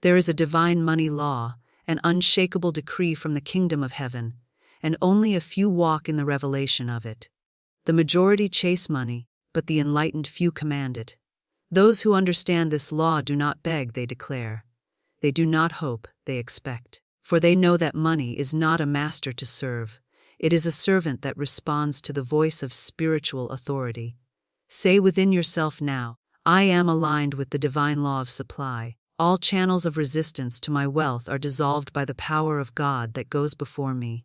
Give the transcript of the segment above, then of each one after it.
There is a divine money law, an unshakable decree from the kingdom of heaven, and only a few walk in the revelation of it. The majority chase money, but the enlightened few command it. Those who understand this law do not beg, they declare. They do not hope, they expect. For they know that money is not a master to serve. It is a servant that responds to the voice of spiritual authority. Say within yourself now, I am aligned with the divine law of supply. All channels of resistance to my wealth are dissolved by the power of God that goes before me.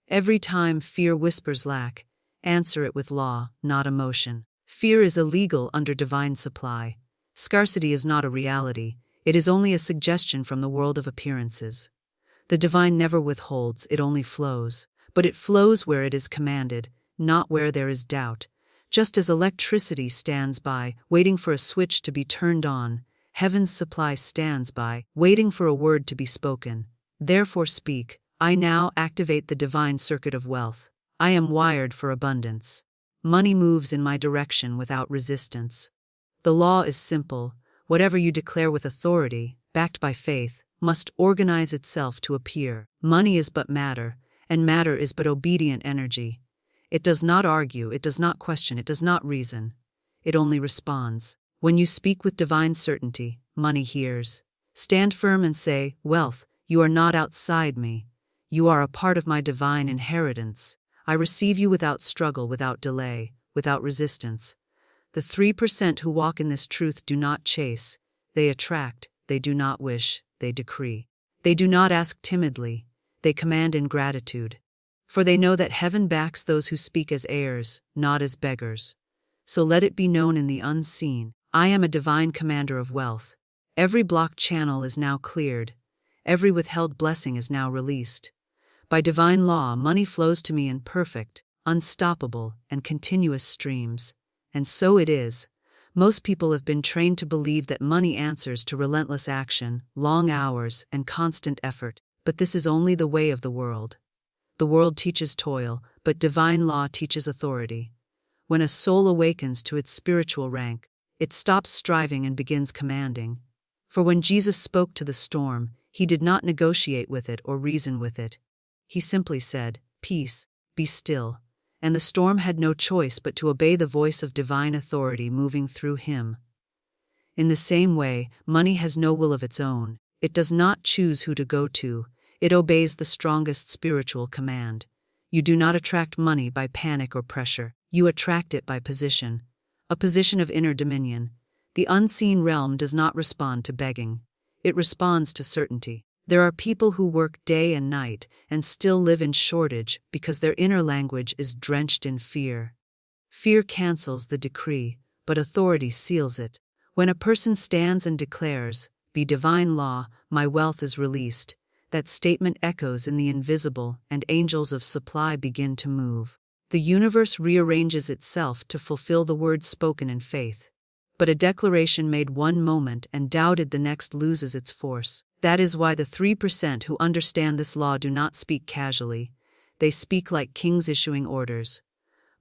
Every time fear whispers lack, answer it with law, not emotion. Fear is illegal under divine supply. Scarcity is not a reality, it is only a suggestion from the world of appearances. The divine never withholds, it only flows. But it flows where it is commanded, not where there is doubt. Just as electricity stands by, waiting for a switch to be turned on, heaven's supply stands by, waiting for a word to be spoken. Therefore speak, I now activate the divine circuit of wealth. I am wired for abundance. Money moves in my direction without resistance. The law is simple. Whatever you declare with authority, backed by faith, must organize itself to appear. Money is but matter, and matter is but obedient energy. It does not argue, it does not question, it does not reason. It only responds. When you speak with divine certainty, money hears. Stand firm and say, wealth, you are not outside me. You are a part of my divine inheritance. I receive you without struggle, without delay, without resistance. The 3% who walk in this truth do not chase, they attract, they do not wish, they decree. They do not ask timidly, they command in gratitude. For they know that heaven backs those who speak as heirs, not as beggars. So let it be known in the unseen, I am a divine commander of wealth. Every blocked channel is now cleared. Every withheld blessing is now released. By divine law, money flows to me in perfect, unstoppable, and continuous streams. And so it is. Most people have been trained to believe that money answers to relentless action, long hours, and constant effort. But this is only the way of the world. The world teaches toil, but divine law teaches authority. When a soul awakens to its spiritual rank, it stops striving and begins commanding. For when Jesus spoke to the storm, he did not negotiate with it or reason with it. He simply said, "Peace, be still," and the storm had no choice but to obey the voice of divine authority moving through him. In the same way, money has no will of its own. It does not choose who to go to. It obeys the strongest spiritual command. You do not attract money by panic or pressure. You attract it by position, a position of inner dominion. The unseen realm does not respond to begging. It responds to certainty. There are people who work day and night and still live in shortage because their inner language is drenched in fear. Fear cancels the decree, but authority seals it. When a person stands and declares, "Be divine law, my wealth is released," that statement echoes in the invisible, and angels of supply begin to move. The universe rearranges itself to fulfill the words spoken in faith. But a declaration made one moment and doubted the next loses its force. That is why the 3% who understand this law do not speak casually. They speak like kings issuing orders.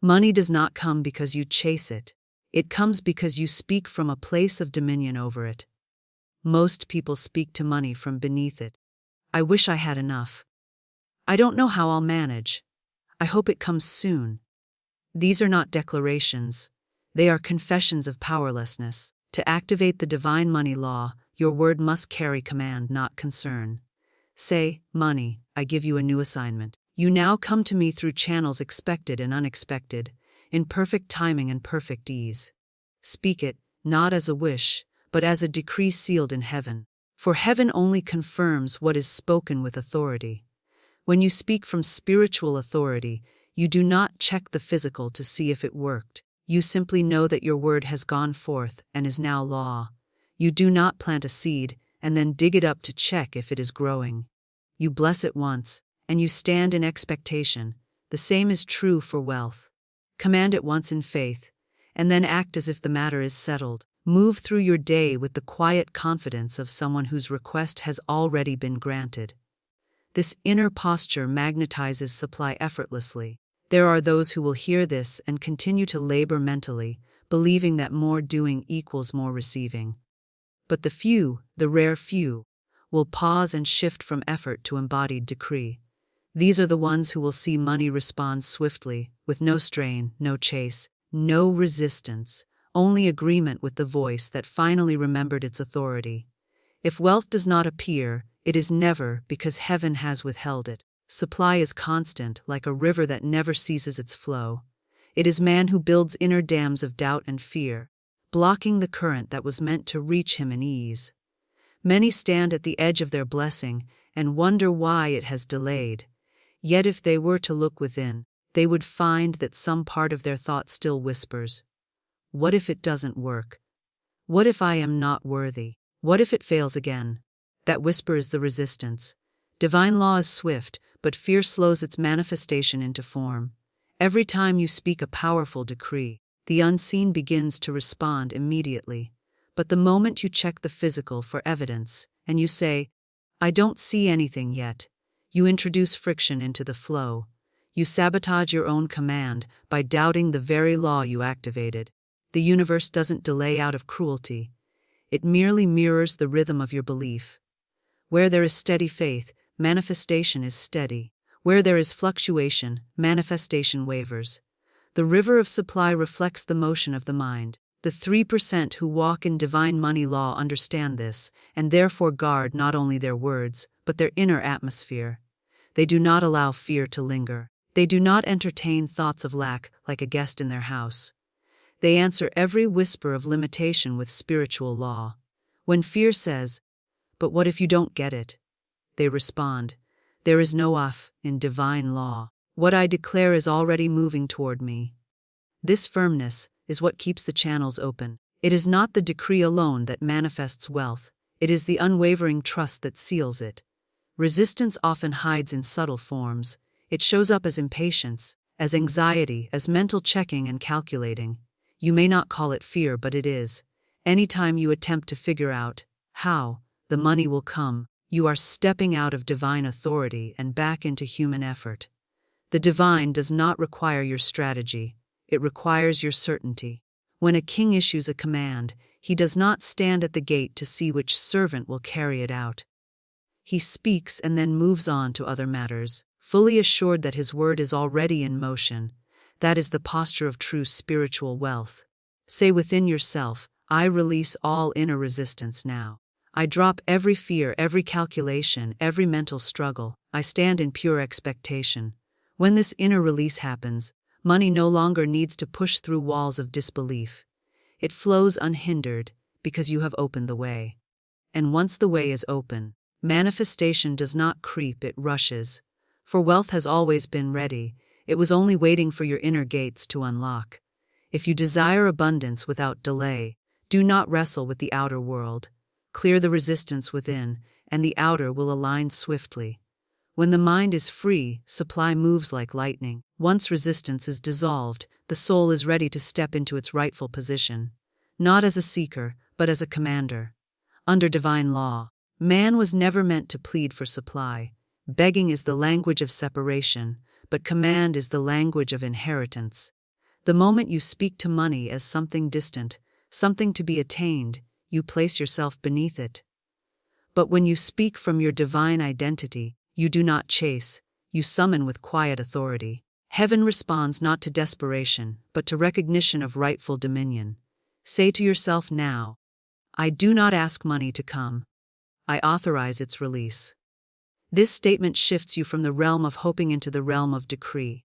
Money does not come because you chase it. It comes because you speak from a place of dominion over it. Most people speak to money from beneath it. I wish I had enough. I don't know how I'll manage. I hope it comes soon. These are not declarations. They are confessions of powerlessness. To activate the divine money law, your word must carry command, not concern. Say, "Money, I give you a new assignment. You now come to me through channels expected and unexpected, in perfect timing and perfect ease." Speak it, not as a wish, but as a decree sealed in heaven. For heaven only confirms what is spoken with authority. When you speak from spiritual authority, you do not check the physical to see if it worked. You simply know that your word has gone forth and is now law. You do not plant a seed and then dig it up to check if it is growing. You bless it once, and you stand in expectation. The same is true for wealth. Command it once in faith, and then act as if the matter is settled. Move through your day with the quiet confidence of someone whose request has already been granted. This inner posture magnetizes supply effortlessly. There are those who will hear this and continue to labor mentally, believing that more doing equals more receiving. But the few, the rare few, will pause and shift from effort to embodied decree. These are the ones who will see money respond swiftly, with no strain, no chase, no resistance, only agreement with the voice that finally remembered its authority. If wealth does not appear, it is never because heaven has withheld it. Supply is constant, like a river that never ceases its flow. It is man who builds inner dams of doubt and fear, blocking the current that was meant to reach him in ease. Many stand at the edge of their blessing and wonder why it has delayed. Yet if they were to look within, they would find that some part of their thought still whispers, "What if it doesn't work? What if I am not worthy? What if it fails again?" That whisper is the resistance. Divine law is swift, but fear slows its manifestation into form. Every time you speak a powerful decree, the unseen begins to respond immediately. But the moment you check the physical for evidence, and you say, "I don't see anything yet," you introduce friction into the flow. You sabotage your own command by doubting the very law you activated. The universe doesn't delay out of cruelty. It merely mirrors the rhythm of your belief. Where there is steady faith, manifestation is steady. Where there is fluctuation, manifestation wavers. The river of supply reflects the motion of the mind. The 3% who walk in divine money law understand this, and therefore guard not only their words, but their inner atmosphere. They do not allow fear to linger. They do not entertain thoughts of lack like a guest in their house. They answer every whisper of limitation with spiritual law. When fear says, "But what if you don't get it?" they respond, "There is no if in divine law. What I declare is already moving toward me." This firmness is what keeps the channels open. It is not the decree alone that manifests wealth. It is the unwavering trust that seals it. Resistance often hides in subtle forms. It shows up as impatience, as anxiety, as mental checking and calculating. You may not call it fear, but it is. Anytime you attempt to figure out how the money will come, you are stepping out of divine authority and back into human effort. The divine does not require your strategy. It requires your certainty. When a king issues a command, he does not stand at the gate to see which servant will carry it out. He speaks and then moves on to other matters, fully assured that his word is already in motion. That is the posture of true spiritual wealth. Say within yourself, "I release all inner resistance now. I drop every fear, every calculation, every mental struggle. I stand in pure expectation." When this inner release happens, money no longer needs to push through walls of disbelief. It flows unhindered because you have opened the way. And once the way is open, manifestation does not creep, it rushes. For wealth has always been ready. It was only waiting for your inner gates to unlock. If you desire abundance without delay, do not wrestle with the outer world. Clear the resistance within, and the outer will align swiftly. When the mind is free, supply moves like lightning. Once resistance is dissolved, the soul is ready to step into its rightful position, not as a seeker, but as a commander. Under divine law, man was never meant to plead for supply. Begging is the language of separation, but command is the language of inheritance. The moment you speak to money as something distant, something to be attained, you place yourself beneath it. But when you speak from your divine identity, you do not chase, you summon with quiet authority. Heaven responds not to desperation, but to recognition of rightful dominion. Say to yourself now, "I do not ask money to come. I authorize its release." This statement shifts you from the realm of hoping into the realm of decree.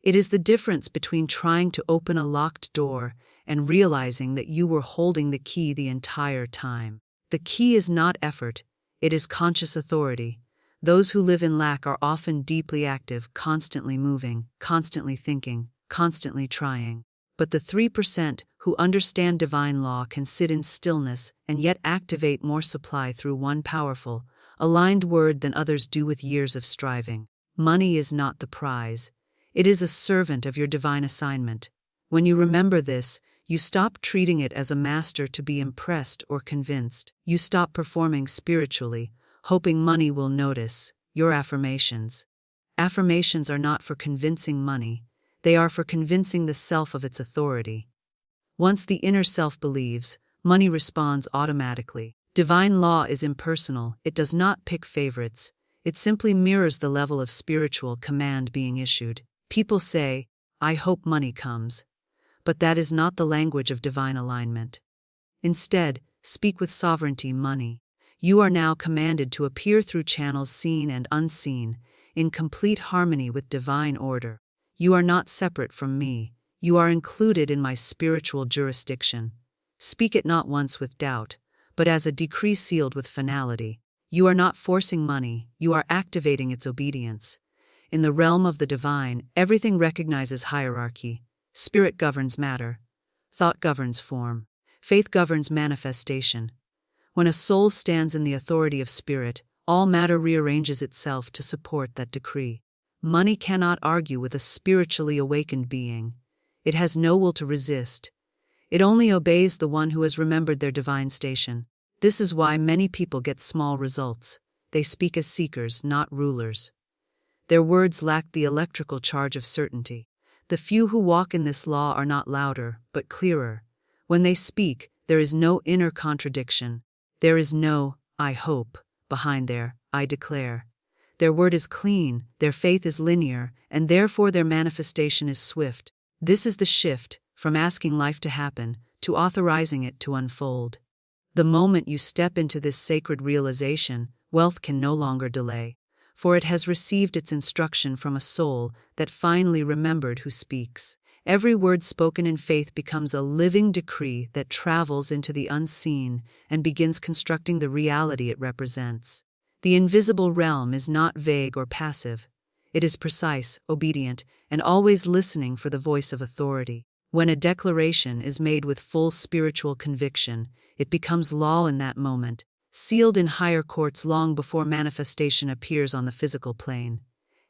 It is the difference between trying to open a locked door and realizing that you were holding the key the entire time. The key is not effort, it is conscious authority. Those who live in lack are often deeply active, constantly moving, constantly thinking, constantly trying. But the 3% who understand divine law can sit in stillness and yet activate more supply through one powerful, aligned word than others do with years of striving. Money is not the prize. It is a servant of your divine assignment. When you remember this, you stop treating it as a master to be impressed or convinced. You stop performing spiritually, hoping money will notice your affirmations. Affirmations are not for convincing money, they are for convincing the self of its authority. Once the inner self believes, money responds automatically. Divine law is impersonal, it does not pick favorites, it simply mirrors the level of spiritual command being issued. People say, "I hope money comes," but that is not the language of divine alignment. Instead, speak with sovereignty, money. You are now commanded to appear through channels seen and unseen, in complete harmony with divine order. You are not separate from me, you are included in my spiritual jurisdiction. Speak it not once with doubt, but as a decree sealed with finality. You are not forcing money, you are activating its obedience. In the realm of the divine, everything recognizes hierarchy. Spirit governs matter. Thought governs form. Faith governs manifestation. When a soul stands in the authority of spirit, all matter rearranges itself to support that decree. Money cannot argue with a spiritually awakened being. It has no will to resist. It only obeys the one who has remembered their divine station. This is why many people get small results. They speak as seekers, not rulers. Their words lack the electrical charge of certainty. The few who walk in this law are not louder, but clearer. When they speak, there is no inner contradiction. There is no, "I hope," behind their, "I declare." Their word is clean, their faith is linear, and therefore their manifestation is swift. This is the shift, from asking life to happen, to authorizing it to unfold. The moment you step into this sacred realization, wealth can no longer delay, for it has received its instruction from a soul that finally remembered who speaks. Every word spoken in faith becomes a living decree that travels into the unseen and begins constructing the reality it represents. The invisible realm is not vague or passive. It is precise, obedient, and always listening for the voice of authority. When a declaration is made with full spiritual conviction, it becomes law in that moment, sealed in higher courts long before manifestation appears on the physical plane.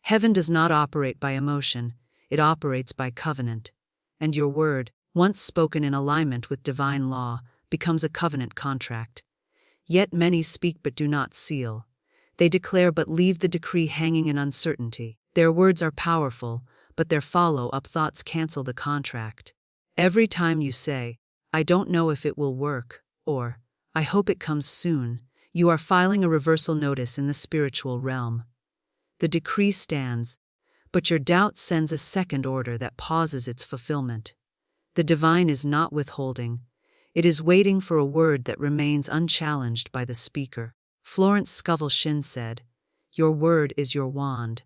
Heaven does not operate by emotion, it operates by covenant. And your word, once spoken in alignment with divine law, becomes a covenant contract. Yet many speak but do not seal. They declare but leave the decree hanging in uncertainty. Their words are powerful, but their follow-up thoughts cancel the contract. Every time you say, "I don't know if it will work," or "I hope it comes soon," you are filing a reversal notice in the spiritual realm. The decree stands, but your doubt sends a second order that pauses its fulfillment. The divine is not withholding. It is waiting for a word that remains unchallenged by the speaker. Florence Scovel Shinn said, "Your word is your wand."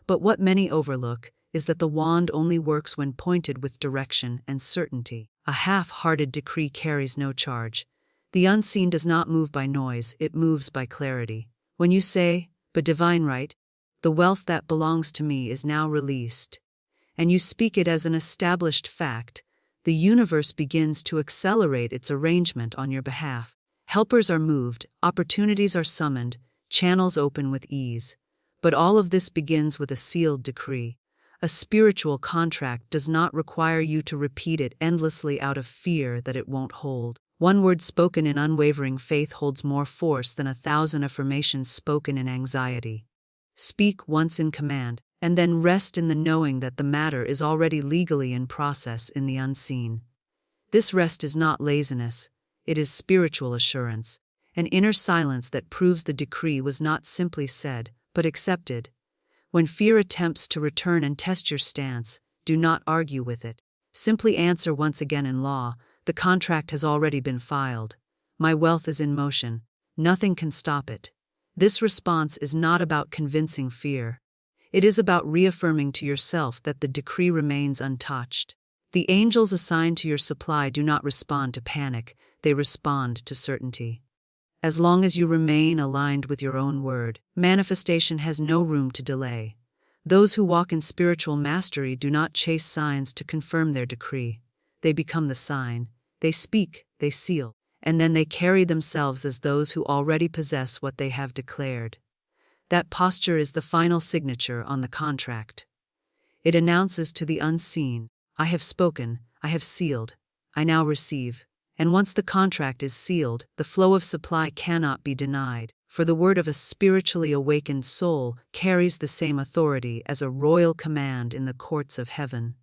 But what many overlook is that the wand only works when pointed with direction and certainty. A half-hearted decree carries no charge. The unseen does not move by noise, it moves by clarity. When you say, "But divine right, the wealth that belongs to me is now released," and you speak it as an established fact, the universe begins to accelerate its arrangement on your behalf. Helpers are moved, opportunities are summoned, channels open with ease. But all of this begins with a sealed decree. A spiritual contract does not require you to repeat it endlessly out of fear that it won't hold. One word spoken in unwavering faith holds more force than 1,000 affirmations spoken in anxiety. Speak once in command, and then rest in the knowing that the matter is already legally in process in the unseen. This rest is not laziness, it is spiritual assurance, an inner silence that proves the decree was not simply said, but accepted. When fear attempts to return and test your stance, do not argue with it. Simply answer once again in law, "The contract has already been filed. My wealth is in motion. Nothing can stop it." This response is not about convincing fear. It is about reaffirming to yourself that the decree remains untouched. The angels assigned to your supply do not respond to panic, they respond to certainty. As long as you remain aligned with your own word, manifestation has no room to delay. Those who walk in spiritual mastery do not chase signs to confirm their decree. They become the sign. They speak, they seal, and then they carry themselves as those who already possess what they have declared. That posture is the final signature on the contract. It announces to the unseen, "I have spoken, I have sealed, I now receive." And once the contract is sealed, the flow of supply cannot be denied, for the word of a spiritually awakened soul carries the same authority as a royal command in the courts of heaven.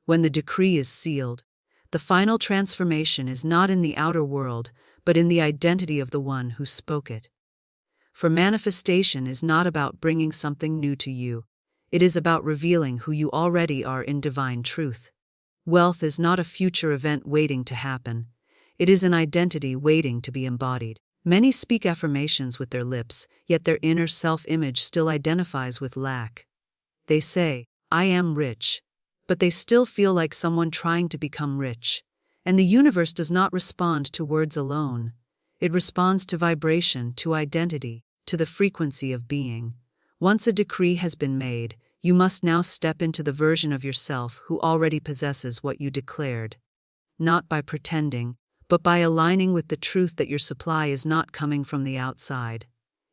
When the decree is sealed, the final transformation is not in the outer world, but in the identity of the one who spoke it. For manifestation is not about bringing something new to you. It is about revealing who you already are in divine truth. Wealth is not a future event waiting to happen. It is an identity waiting to be embodied. Many speak affirmations with their lips, yet their inner self-image still identifies with lack. They say, "I am rich," but they still feel like someone trying to become rich. And the universe does not respond to words alone. It responds to vibration, to identity, to the frequency of being. Once a decree has been made, you must now step into the version of yourself who already possesses what you declared. Not by pretending, but by aligning with the truth that your supply is not coming from the outside.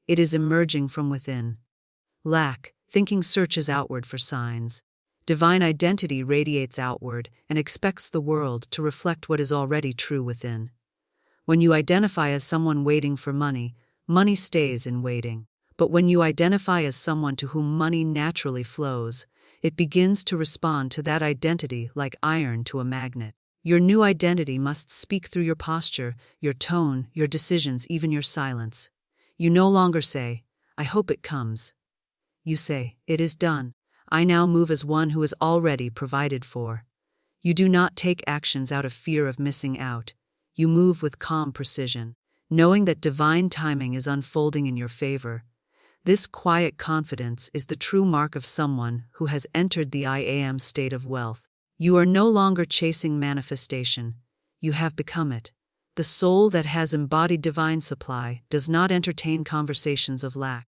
It is emerging from within. Lack, thinking searches outward for signs. Divine identity radiates outward and expects the world to reflect what is already true within. When you identify as someone waiting for money, money stays in waiting. But when you identify as someone to whom money naturally flows, it begins to respond to that identity like iron to a magnet. Your new identity must speak through your posture, your tone, your decisions, even your silence. You no longer say, "I hope it comes." You say, "It is done. I now move as one who is already provided for." You do not take actions out of fear of missing out. You move with calm precision, knowing that divine timing is unfolding in your favor. This quiet confidence is the true mark of someone who has entered the I am state of wealth. You are no longer chasing manifestation. You have become it. The soul that has embodied divine supply does not entertain conversations of lack.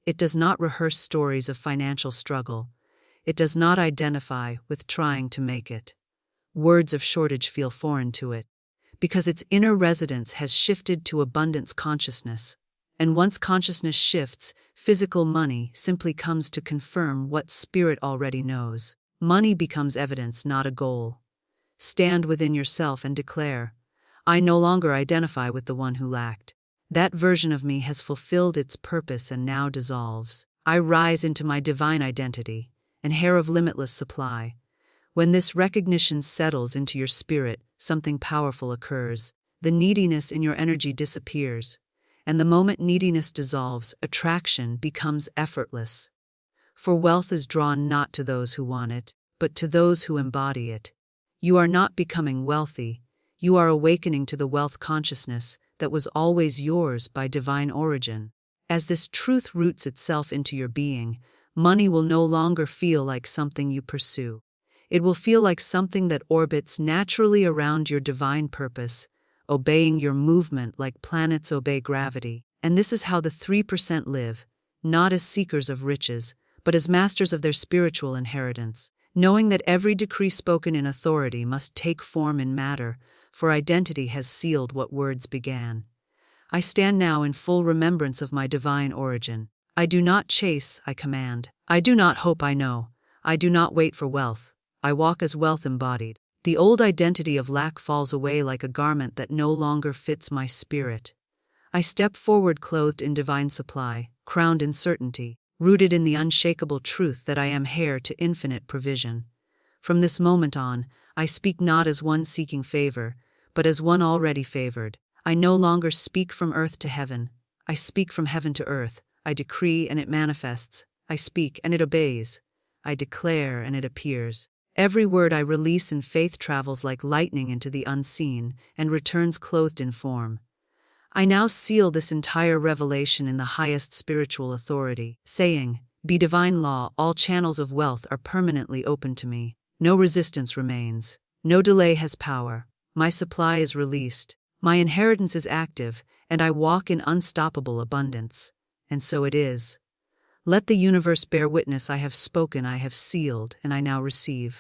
It does not rehearse stories of financial struggle. It does not identify with trying to make it. Words of shortage feel foreign to it, because its inner residence has shifted to abundance consciousness. And once consciousness shifts, physical money simply comes to confirm what spirit already knows. Money becomes evidence, not a goal. Stand within yourself and declare, "I no longer identify with the one who lacked. That version of me has fulfilled its purpose and now dissolves. I rise into my divine identity, an heir of limitless supply." When this recognition settles into your spirit, something powerful occurs. The neediness in your energy disappears. And the moment neediness dissolves, attraction becomes effortless. For wealth is drawn not to those who want it, but to those who embody it. You are not becoming wealthy. You are awakening to the wealth consciousness that was always yours by divine origin. As this truth roots itself into your being, money will no longer feel like something you pursue. It will feel like something that orbits naturally around your divine purpose, obeying your movement like planets obey gravity. And this is how the 3% live, not as seekers of riches, but as masters of their spiritual inheritance, knowing that every decree spoken in authority must take form in matter, for identity has sealed what words began. I stand now in full remembrance of my divine origin. I do not chase, I command. I do not hope, I know. I do not wait for wealth. I walk as wealth embodied. The old identity of lack falls away like a garment that no longer fits my spirit. I step forward clothed in divine supply, crowned in certainty, rooted in the unshakable truth that I am heir to infinite provision. From this moment on, I speak not as one seeking favor, but as one already favored. I no longer speak from earth to heaven. I speak from heaven to earth. I decree and it manifests. I speak and it obeys. I declare and it appears. Every word I release in faith travels like lightning into the unseen and returns clothed in form. I now seal this entire revelation in the highest spiritual authority, saying, "Be divine law, all channels of wealth are permanently open to me. No resistance remains. No delay has power. My supply is released. My inheritance is active, and I walk in unstoppable abundance." And so it is. Let the universe bear witness. I have spoken, I have sealed, and I now receive.